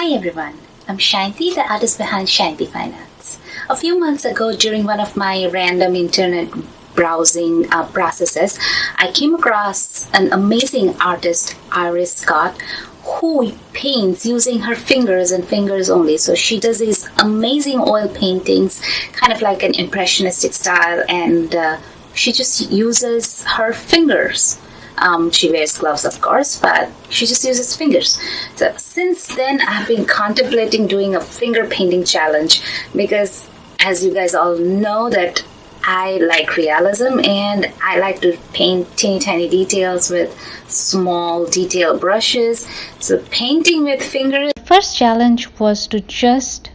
Hi everyone, I'm Shanti, the artist behind Shanti Fine Arts. A few months ago, during one of my random internet browsing processes, I came across an amazing artist, Iris Scott, who paints using her fingers and fingers only. So she does these amazing oil paintings, kind of like an impressionistic style, and she just uses her fingers. She wears gloves, of course, but she just uses fingers. So since then, I've been contemplating doing a finger painting challenge because, as you guys all know, that I like realism and I like to paint teeny tiny details with small detail brushes. So painting with fingers. The first challenge was to just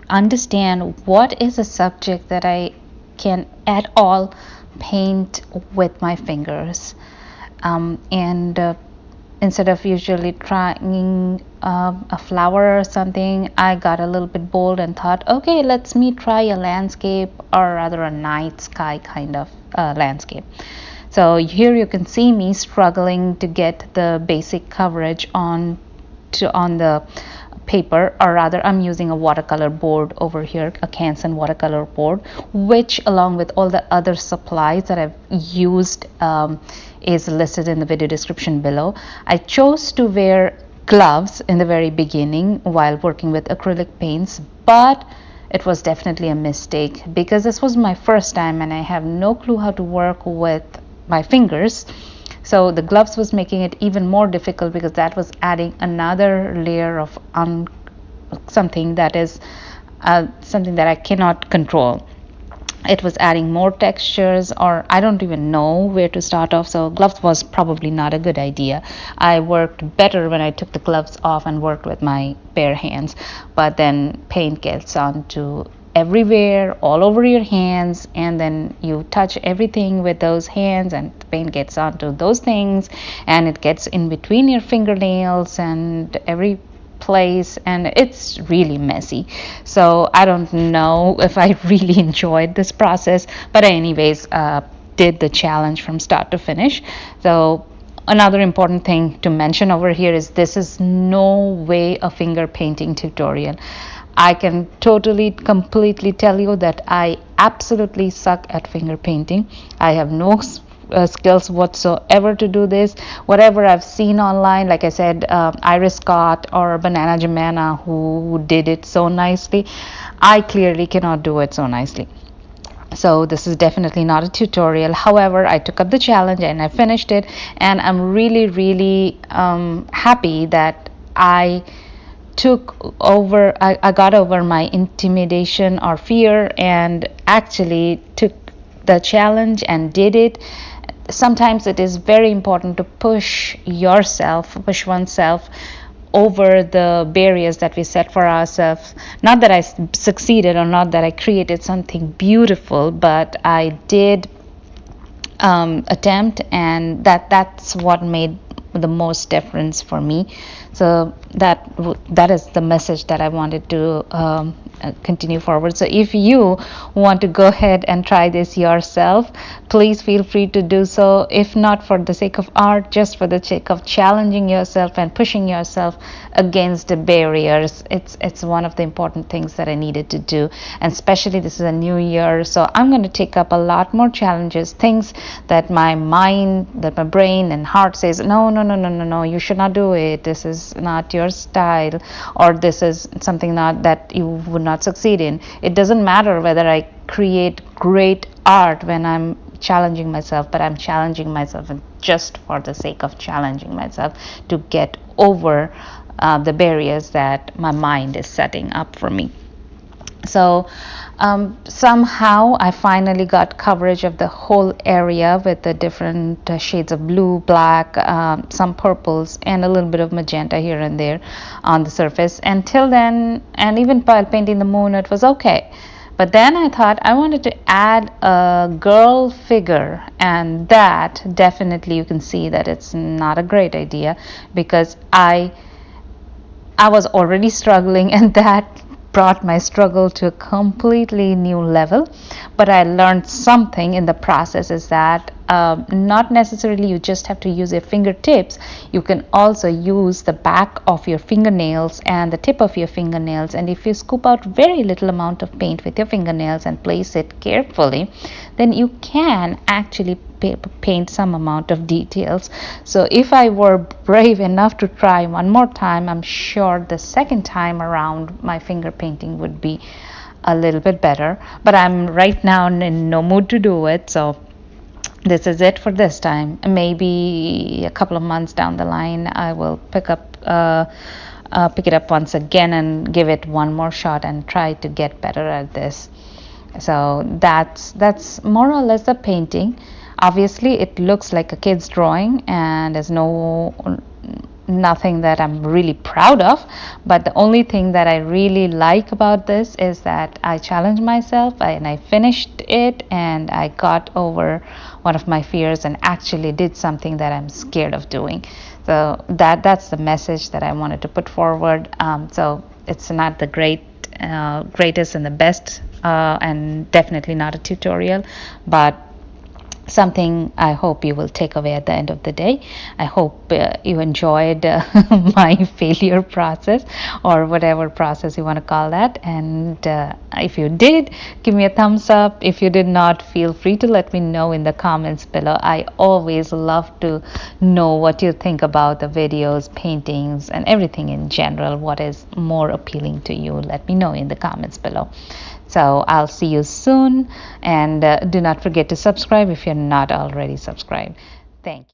understand what is a subject that I can at all paint with my fingers. Instead of usually trying a flower or something, I got a little bit bold and thought, okay, let's me try a landscape, or rather a night sky kind of landscape. So here you can see me struggling to get the basic coverage on the paper, or rather I'm using a watercolor board over here, a Canson watercolor board, which along with all the other supplies that I've used is listed in the video description below. I chose to wear gloves in the very beginning while working with acrylic paints, but it was definitely a mistake because this was my first time and I have no clue how to work with my fingers. So the gloves was making it even more difficult because that was adding another layer of something that I cannot control. It was adding more textures, or I don't even know where to start off. So gloves was probably not a good idea. I worked better when I took the gloves off and worked with my bare hands. But then paint gets onto everywhere, all over your hands, and then you touch everything with those hands and the paint gets onto those things and it gets in between your fingernails and every place, and it's really messy. So I don't know if I really enjoyed this process, but anyways, did the challenge from start to finish. So another important thing to mention over here is this is no way a finger painting tutorial. I can totally, completely tell you that I absolutely suck at finger painting. I have no skills whatsoever to do this. Whatever I've seen online, like I said, Iris Scott or Banana Jamana, who did it so nicely, I clearly cannot do it so nicely. So this is definitely not a tutorial. However, I took up the challenge and I finished it, and I'm really happy that I got over my intimidation or fear and actually took the challenge and did it. Sometimes it is very important to push oneself over the barriers that we set for ourselves. Not that I succeeded or not that I created something beautiful, but I did attempt, and that's what made the most difference for me. So that is the message that I wanted to continue forward. So if you want to go ahead and try this yourself, please feel free to do so. If not for the sake of art, just for the sake of challenging yourself and pushing yourself against the barriers. It's one of the important things that I needed to do, and especially this is a new year, so I'm going to take up a lot more challenges, things that my brain and heart says no, you should not do it, this is not your style, or this is something that you would not succeed in. It doesn't matter whether I create great art when I'm challenging myself, but I'm challenging myself just for the sake of challenging myself to get over the barriers that my mind is setting up for me. So somehow I finally got coverage of the whole area with the different shades of blue, black, some purples, and a little bit of magenta here and there on the surface. Until then, and even while painting the moon, it was okay. But then I thought I wanted to add a girl figure, and that definitely you can see that it's not a great idea because I was already struggling, and that brought my struggle to a completely new level. but I learned something in the process is that not necessarily you just have to use your fingertips. You can also use the back of your fingernails and the tip of your fingernails, and if you scoop out very little amount of paint with your fingernails and place it carefully, then you can actually paint some amount of details. So if I were brave enough to try one more time, I'm sure the second time around my finger painting would be a little bit better, but I'm right now in no mood to do it, so this is it for this time. Maybe a couple of months down the line I will pick it up once again and give it one more shot and try to get better at this. So that's more or less the painting. Obviously it looks like a kid's drawing and there's nothing that I'm really proud of, but the only thing that I really like about this is that I challenged myself and I finished it and I got over one of my fears and actually did something that I'm scared of doing. So that's the message that I wanted to put forward. So it's not the greatest and the best, and definitely not a tutorial, but something I hope you will take away at the end of the day. I hope you enjoyed my failure process, or whatever process you want to call that, and if you did, give me a thumbs up. If you did not, feel free to let me know in the comments below. I always love to know what you think about the videos, paintings, and everything in general. What is more appealing to you? Let me know in the comments below. So I'll see you soon, and do not forget to subscribe if you're not already subscribed. Thank you.